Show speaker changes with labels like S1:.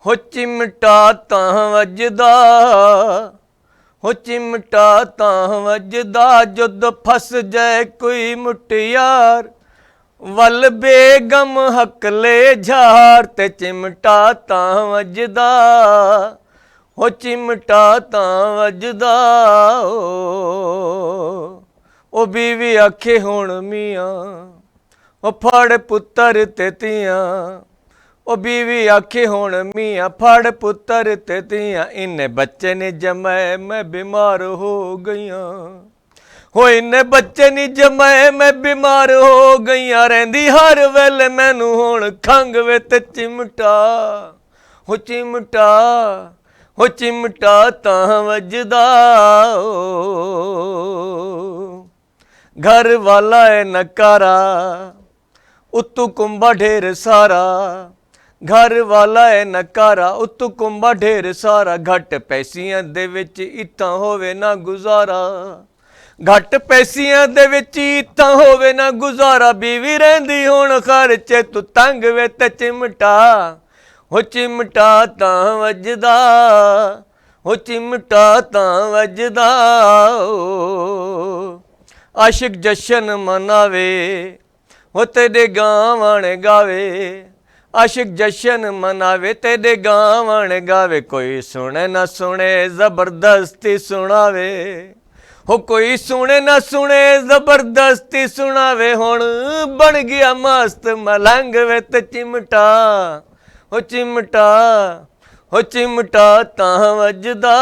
S1: ਹੋ चिमटा तां वजदा, हो चिमटा तां वजदा जुद फस जाए कोई मुटियार, वल बेगम हकले झार ते चिमटा तां वजदा, हो चिमटा तां वजदा। ओ बीवी आखे हुण मियां, ओ फड़ पुत्तर ते तियां, ओ बीवी आखे हुण मियां फड़ पुत्तर ते तियां, इन्ने बच्चे ने जमाए मैं बीमार हो गईयां, हो इन्ने बच्चे नी जमाए मैं बीमार हो गईयां, रहिंदी हर वेले मैनू हुण खंघ वे ते चिमटा, हो चिमटा, हो चिमटा तां वजदा। घर वाला है नकारा उत्तू कुंभा ढेर सारा, घर वाला है नकारा उत्तू कुंभा ढेर सारा, घट पैसियां दे विच इत्थां होवे ना गुजारा, घट पैसियां दे विच इत्थां होवे ना गुजारा, बीवी रहिंदी हुण खर्चे तू तंग वे ते चिमटा, हो चिमटा तां वजदा, हो चिमटा तां वजदा। आशिक जशन मनावे हो तेरे गावण गावे, आशिक जशन मनावे तेरे गावण गावे, कोई सुने ना सुने जबरदस्ती सुनावे, हो कोई सुने ना सुने जबरदस्ती सुनावे, हुण बन गया मस्त मलंग वे ते चिमटा, हो चिमटा, हो चिमटा तां वजदा।